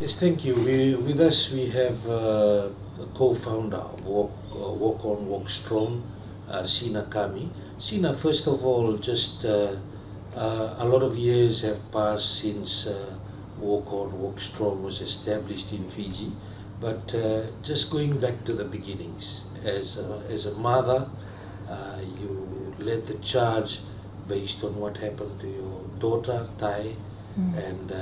Yes, thank you. With us, we have a co-founder of Walk On, Walk Strong, Sina Kami. Sina, first of all, just a lot of years have passed since Walk On, Walk Strong was established in Fiji. But just going back to the beginnings, as a mother, you led the charge based on what happened to your daughter, Tai, and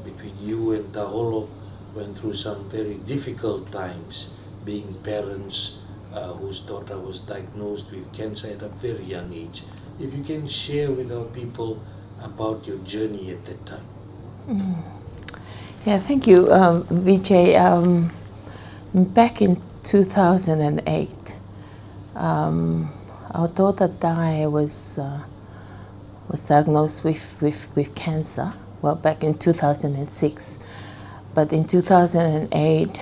between you and Taholo went through some very difficult times being parents whose daughter was diagnosed with cancer at a very young age. If you can share with our people about your journey at that time. Yeah, thank you, Vijay. Back in 2008, our daughter Dai was diagnosed with cancer. Well, back in 2006. But in 2008,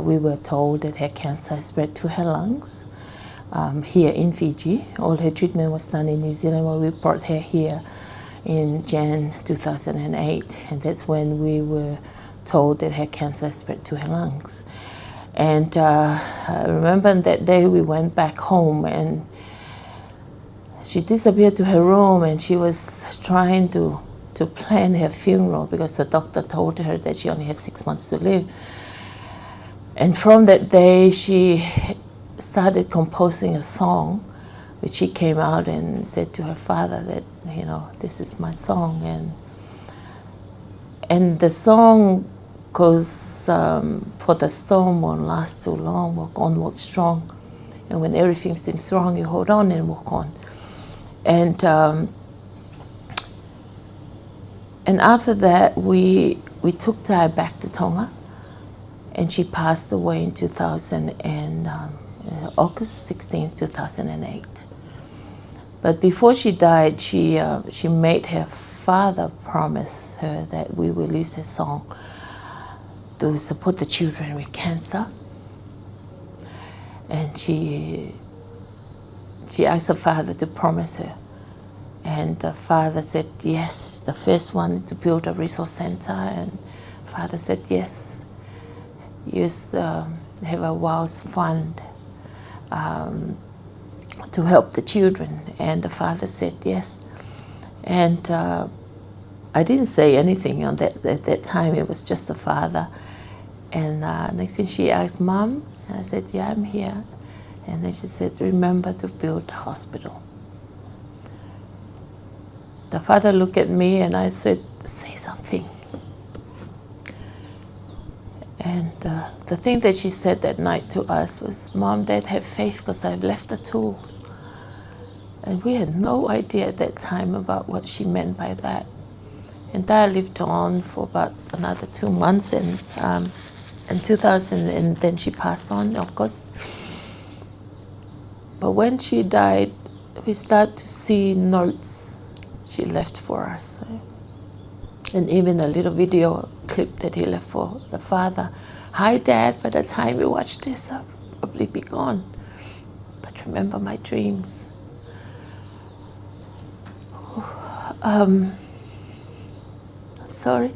we were told that her cancer spread to her lungs here in Fiji. All her treatment was done in New Zealand when we brought her here in Jan 2008. And that's when we were told that her cancer spread to her lungs. And I remember that day we went back home and she disappeared to her room and she was trying to plan her funeral because the doctor told her that she only had 6 months to live. And from that day, she started composing a song, which she came out and said to her father that, this is my song. And the song goes, for the storm won't last too long, walk on, walk strong. And when everything seems wrong, you hold on and walk on. And after that, we took Tai back to Tonga, and she passed away in August 16, 2008. But before she died, she made her father promise her that we will use her song to support the children with cancer. And she asked her father to promise her. And the father said yes. The first one is to build a resource center, and father said yes. Have a WOWS fund to help the children, and the father said yes. And I didn't say anything on that at that time. It was just the father. And next thing she asked, Mom, and I said, yeah, I'm here. And then she said, remember to build a hospital. The father looked at me and I said, say something. And the thing that she said that night to us was, Mom, Dad, have faith because I've left the tools. And we had no idea at that time about what she meant by that. And Dad lived on for about another 2 months and 2000, and then she passed on, of course. But when she died, we started to see notes she left for us. And even a little video clip that he left for the father. Hi, Dad, by the time you watch this, I'll probably be gone. But remember my dreams. I'm sorry.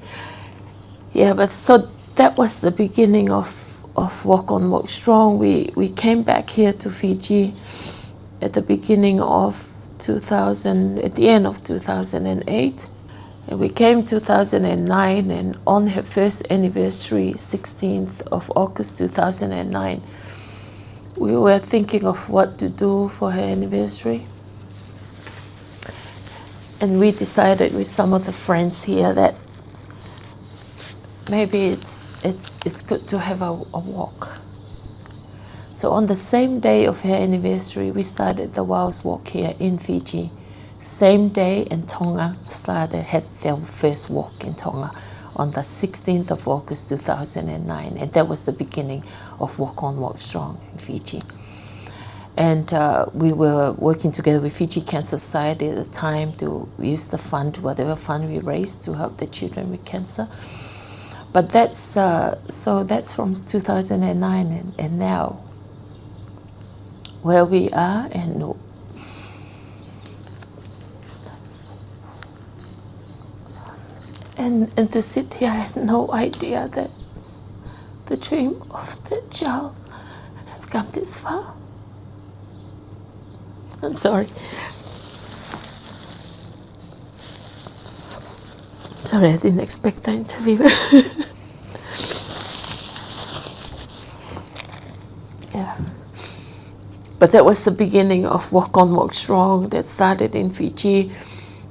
Yeah, but so that was the beginning of Walk On, Walk Strong. We came back here to Fiji at the beginning of 2000, at the end of 2008. And we came 2009, and on her first anniversary, 16th of August 2009, we were thinking of what to do for her anniversary. And we decided with some of the friends here that maybe it's good to have a walk. So on the same day of her anniversary, we started the WOWS walk here in Fiji. Same day, and Tonga had their first walk in Tonga on the 16th of August 2009. And that was the beginning of Walk On, Walk Strong in Fiji. And we were working together with Fiji Cancer Society at the time to use the fund, whatever fund we raised, to help the children with cancer. But that's from 2009 and now, where we are. And to sit here, I had no idea that the dream of that child have come this far. I'm sorry. Sorry, I didn't expect the interview. Yeah. But that was the beginning of Walk On, Walk Strong that started in Fiji.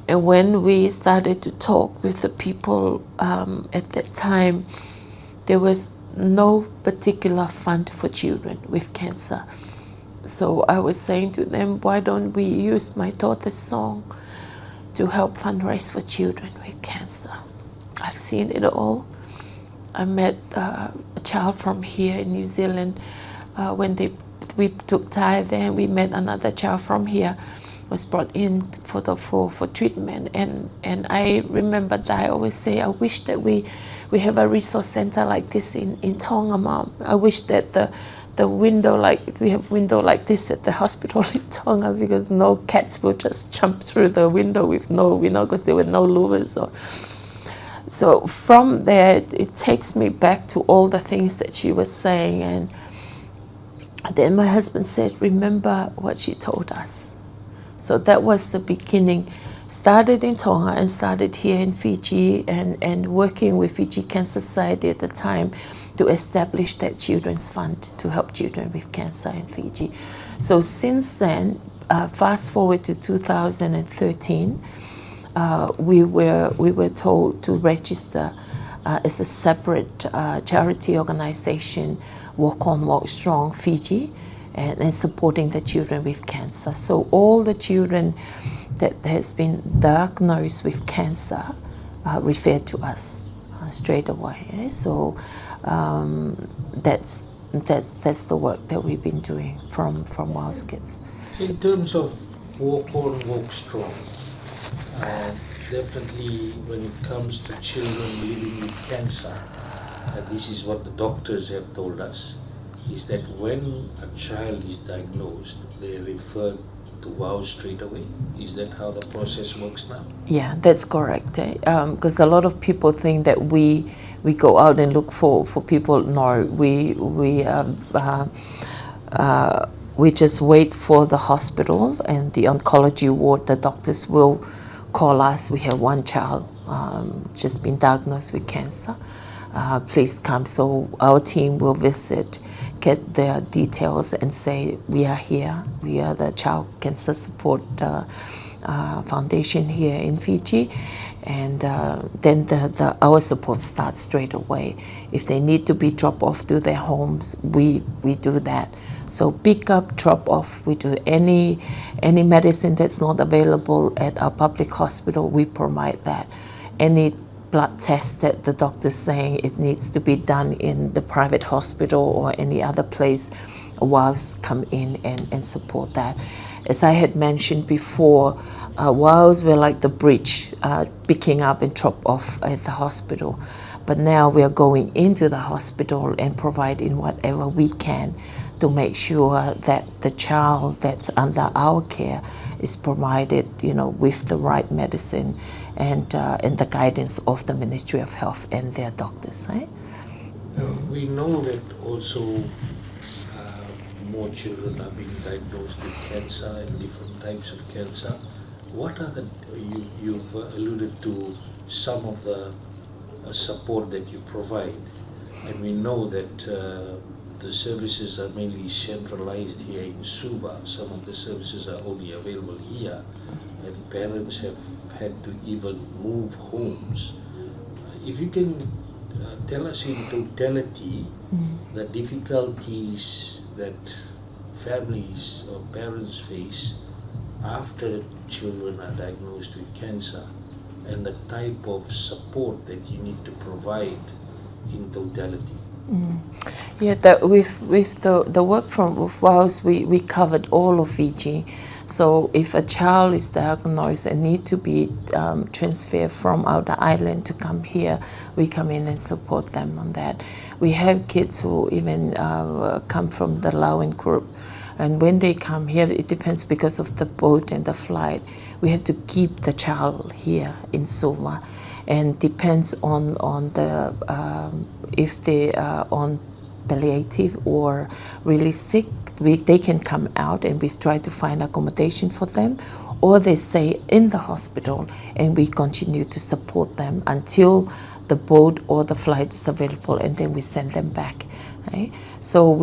And when we started to talk with the people at that time, there was no particular fund for children with cancer. So I was saying to them, why don't we use my daughter's song to help fundraise for children with cancer? I've seen it all. I met a child from here in New Zealand when we took Thai there. We met another child from here, was brought in for treatment. And I remember that I always say, I wish that we have a resource center like this in Tonga, Mom. I wish that the window, like we have window like this at the hospital in Tonga, because no cats will just jump through the window with no, because there were no louvers. So from there, it takes me back to all the things that she was saying. And then my husband said, remember what she told us. So that was the beginning. Started in Tonga and started here in Fiji, and working with Fiji Cancer Society at the time to establish that children's fund to help children with cancer in Fiji. So since then, fast forward to 2013, we were told to register as a separate charity organization, Walk On, Walk Strong Fiji, and supporting the children with cancer. So all the children that has been diagnosed with cancer referred to us straight away. So that's the work that we've been doing from WOWS Kids. In terms of Walk On, Walk Strong, definitely when it comes to children living with cancer, this is what the doctors have told us, is that when a child is diagnosed, they refer to WOWS straight away. Is that how the process works now? Yeah, that's correct. Because a lot of people think that we go out and look for people. No, we just wait for the hospital and the oncology ward. The doctors will call us. We have one child just been diagnosed with cancer. Please come. So our team will visit, get their details, and say, we are here. We are the Child Cancer Support Foundation here in Fiji. And then our support starts straight away. If they need to be dropped off to their homes, we do that. So pick up, drop off. We do any medicine that's not available at our public hospital, we provide that. Any blood test that the doctor's saying it needs to be done in the private hospital or any other place, WOWS come in and support that. As I had mentioned before, WOWS were like the bridge, picking up and drop off at the hospital. But now we are going into the hospital and providing whatever we can to make sure that the child that's under our care is provided, with the right medicine and the guidance of the Ministry of Health and their doctors. We know that also more children are being diagnosed with cancer and different types of cancer. What are you've alluded to some of the support that you provide, and we know that the services are mainly centralized here in Suva. Some of the services are only available here, and parents have had to even move homes. If you can tell us in totality the difficulties that families or parents face after children are diagnosed with cancer, and the type of support that you need to provide in totality. Yeah, that with the work from WOWS, we covered all of Fiji. So if a child is diagnosed and need to be transferred from outer island to come here, we come in and support them on that. We have kids who even come from the Laoan group. And when they come here, it depends because of the boat and the flight. We have to keep the child here in Suva. and depends on the if they are on palliative or really sick, they can come out and we've tried to find accommodation for them, or they stay in the hospital and we continue to support them until the boat or the flight is available, and then we send them back. Right? So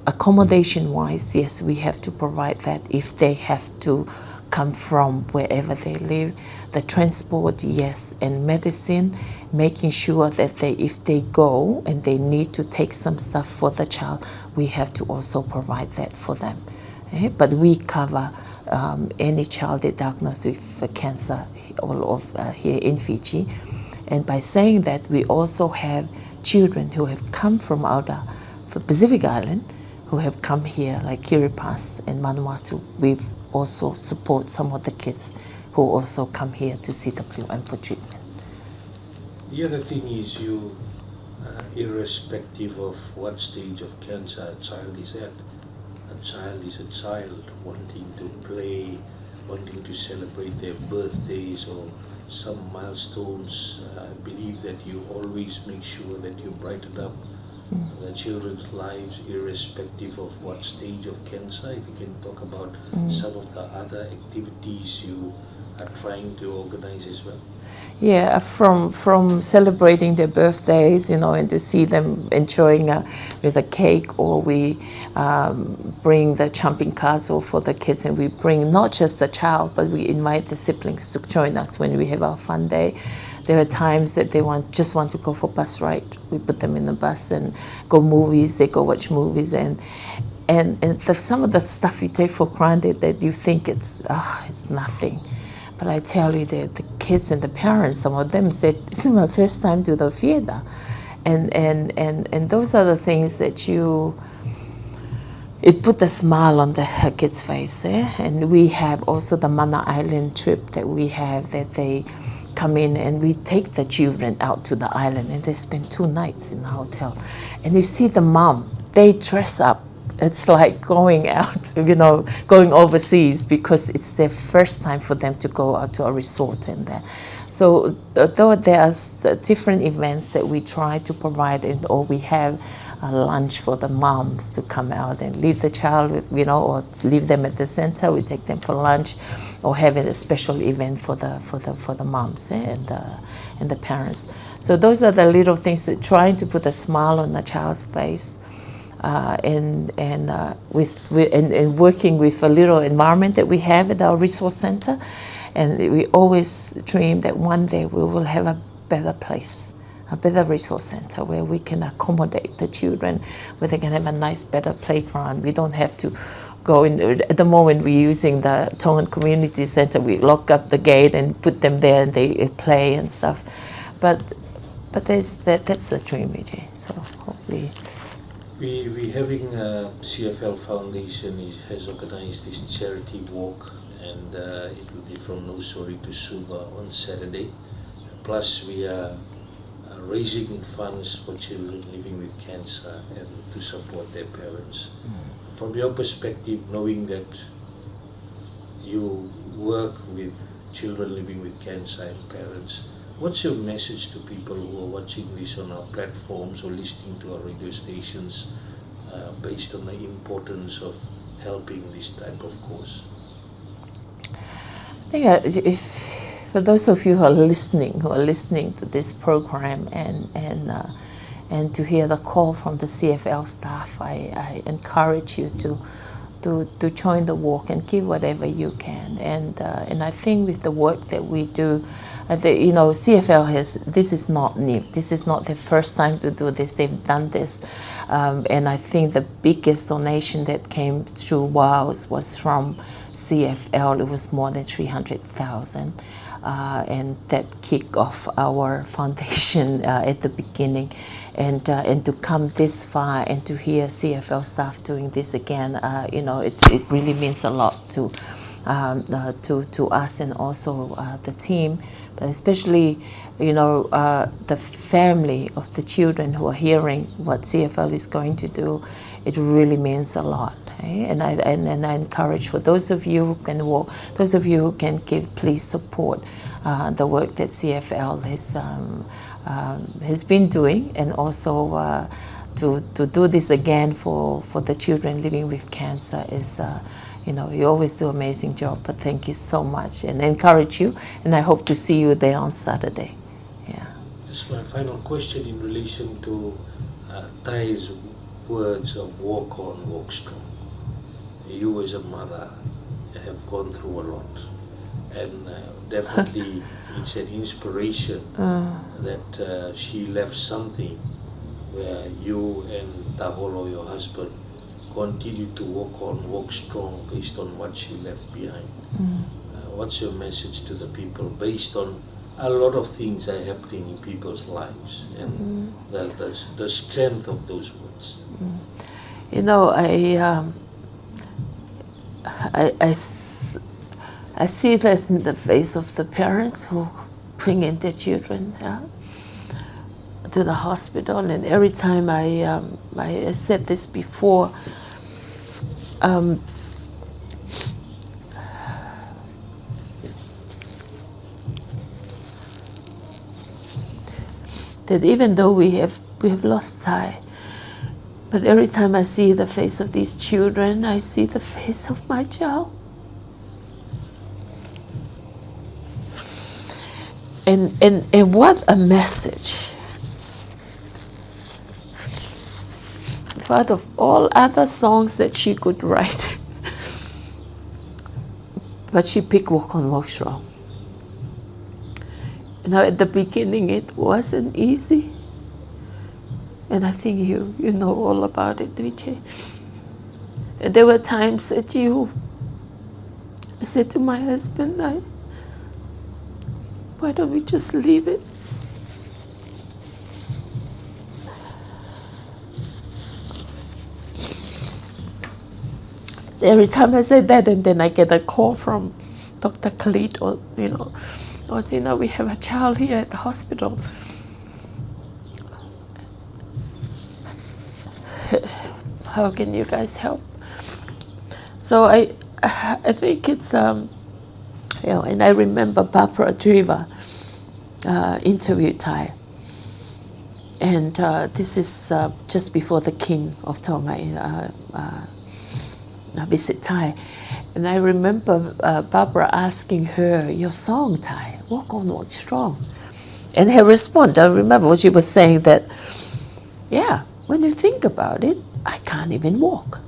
accommodation wise, yes, we have to provide that if they have to come from wherever they live. The transport, yes, and medicine, making sure that if they go and they need to take some stuff for the child, we have to also provide that for them. Okay? But we cover any child that diagnosed with cancer all of here in Fiji. And by saying that, we also have children who have come from Pacific Island, who have come here, like Kiribati and Vanuatu. We've also support some of the kids who also come here to CWM for treatment. The other thing is irrespective of what stage of cancer a child is at, a child is a child wanting to play, wanting to celebrate their birthdays or some milestones. I believe that you always make sure that you brighten up the children's lives irrespective of what stage of cancer. If you can talk about some of the other activities you are trying to organize as well. Yeah, from celebrating their birthdays, and to see them enjoying with a cake, or we bring the jumping castle for the kids, and we bring not just the child, but we invite the siblings to join us when we have our fun day. There are times that they just want to go for bus ride. We put them in the bus and go movies. They go watch movies, and some of the stuff you take for granted that you think it's nothing. But I tell you that the kids and the parents, some of them said, "This is my first time to the theater," and those are the things that it put a smile on the kids' face. And we have also the Mana Island trip that we have, that they come in and we take the children out to the island and they spend 2 nights in the hotel. And you see the mom, they dress up. It's like going out, going overseas, because it's their first time for them to go out to a resort and that. So though there's the different events that we try to provide, or we have a lunch for the moms to come out and leave the child with, or leave them at the center. We take them for lunch, or having a special event for the moms and the parents. So those are the little things that trying to put a smile on the child's face. And working with a little environment that we have at our resource center, and we always dream that one day we will have a better place, a better resource center where we can accommodate the children, where they can have a nice, better playground. We don't have to go in. At the moment, we're using the Tongan Community Center. We lock up the gate and put them there, and they play and stuff. But that's the dream, Vijay. So hopefully. We having CFL Foundation has organized this charity walk, and it will be from Nosori to Suva on Saturday. Plus we are raising funds for children living with cancer and to support their parents. From your perspective, knowing that you work with children living with cancer and parents, what's your message to people who are watching this on our platforms or listening to our radio stations based on the importance of helping this type of cause? I think if for those of you who are listening to this program and to hear the call from the CFL staff, I encourage you to join the walk and give whatever you can. And I think with the work that we do, CFL this is not new. This is not their first time to do this. They've done this. And I think the biggest donation that came through WOWS was from CFL. It was more than 300,000. And that kicked off our foundation at the beginning. And to come this far and to hear CFL staff doing this again, it really means a lot to to us and also the team, but especially, the family of the children who are hearing what CFL is going to do. It really means a lot. And I encourage, for those of you who can walk, those of you who can give, please support the work that CFL has been doing, and also to do this again for the children living with cancer is, you always do an amazing job, but thank you so much, and I encourage you, and I hope to see you there on Saturday. Yeah. Just my final question in relation to Thai's words of walk on, walk strong. You as a mother have gone through a lot, and definitely it's an inspiration that she left something where you and Taholo, your husband, continue to walk on, walk strong based on what she left behind. What's your message to the people based on a lot of things are happening in people's lives, and the strength of those words? I see that in the face of the parents who bring in their children to the hospital, and every time I said this before, that even though we have lost Thai, but every time I see the face of these children, I see the face of my child. And what a message. Out of all other songs that she could write, but she picked Walk On, Walk Strong. At the beginning it wasn't easy. And I think you know all about it, Vijay. And there were times that I said to my husband, why don't we just leave it? Every time I say that, and then I get a call from Dr. Khalid, or Sina, we have a child here at the hospital. How can you guys help? So I think it's and I remember Barbara Driver interviewed Thai, and this is just before the King of Tonga visit Thai, and I remember Barbara asking her, "Your song, Thai, Walk On, Walk Strong," and her response, I remember she was saying that, "Yeah, when you think about it, I can't even walk,"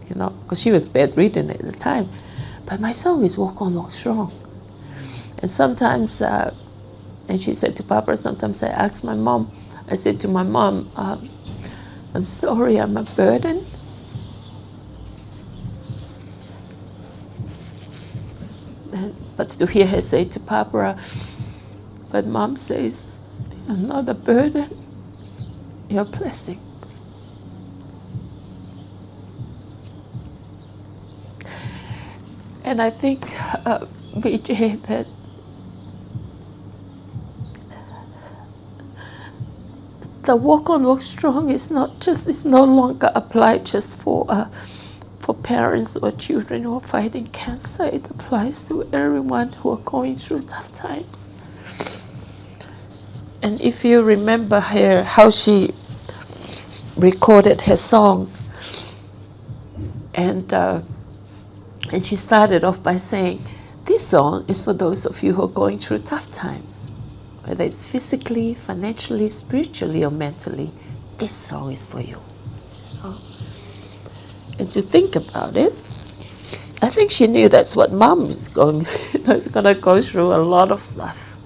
because she was bedridden at the time. But my song is Walk On, Walk Strong. And sometimes, and she said to Barbara, sometimes I ask my mom, I said to my mom, I'm sorry, I'm a burden. But to hear her say to Barbara, but Mom says, you're not a burden, you're a blessing. And I think, Vijay, that the Walk On, Walk Strong is no longer applied just for parents or children who are fighting cancer. It applies to everyone who are going through tough times. And if you remember how she recorded her song, and she started off by saying, this song is for those of you who are going through tough times, whether it's physically, financially, spiritually, or mentally. This song is for you. And to think about it, I think she knew that's what Mom is going to go through a lot of stuff.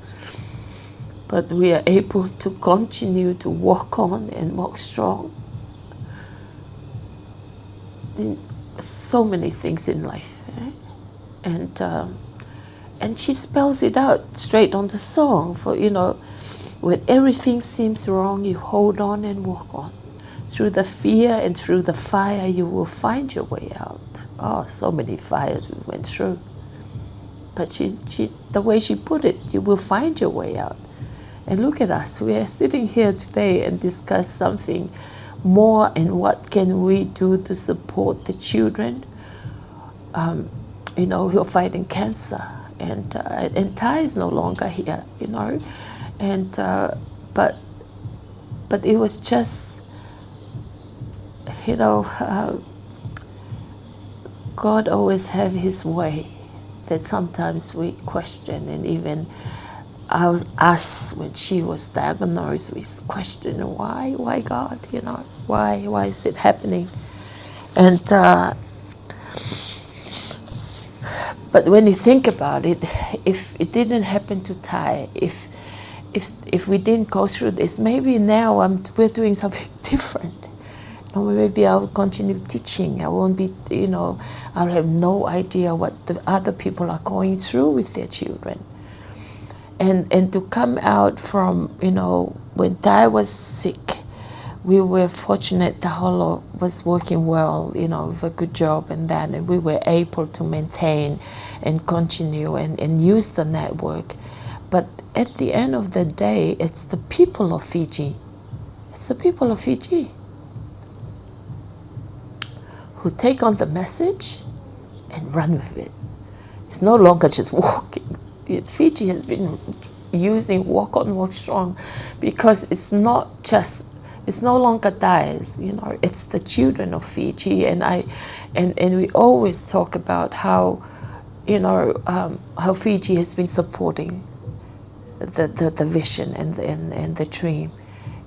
But we are able to continue to walk on and walk strong in so many things in life. And she spells it out straight on the song. For when everything seems wrong, you hold on and walk on. Through the fear and through the fire, you will find your way out. Oh, so many fires we went through. But the way she put it, you will find your way out. And look at us, we are sitting here today and discuss something more and what can we do to support the children, who are fighting cancer. And Ty is no longer here, and but it was just, God always have His way that sometimes we question, and even us when she was diagnosed, we question why God, why is it happening, and. But when you think about it, if it didn't happen to Ty, if we didn't go through this, maybe now we're doing something different. Maybe I'll continue teaching. I won't be, I'll have no idea what the other people are going through with their children. And to come out from, when Ty was sick, we were fortunate Taholo was working well, with a good job and we were able to maintain and continue and use the network. But at the end of the day, it's the people of Fiji. It's the people of Fiji who take on the message and run with it. It's no longer just walking. Fiji has been using Walk On, Walk Strong because it's no longer dies, it's the children of Fiji, and we always talk about how, how Fiji has been supporting the vision and the dream,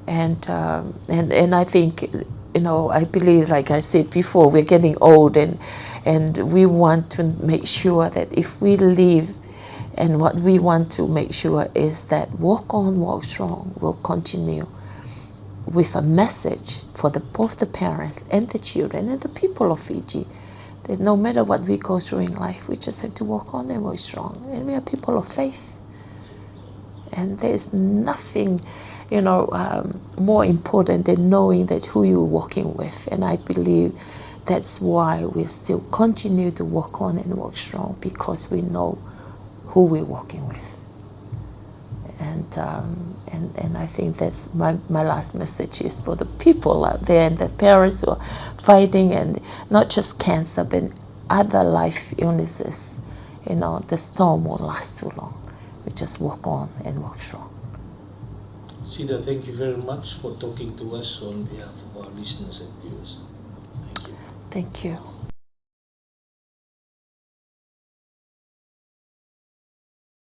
and I think, I believe, like I said before, we're getting old, and we want to make sure that if we live, and what we want to make sure is that Walk On, Walk Strong will continue with a message for both the parents and the children and the people of Fiji, that no matter what we go through in life, we just have to walk on and walk strong. And we are people of faith. And there's nothing, more important than knowing that who you're walking with. And I believe that's why we still continue to walk on and walk strong, because we know who we're walking with. And I think that's my last message is for the people out there and the parents who are fighting, and not just cancer, but other life illnesses. The storm won't last too long. We just walk on and walk strong. Sina, thank you very much for talking to us on behalf of our listeners and viewers. Thank you. Thank you.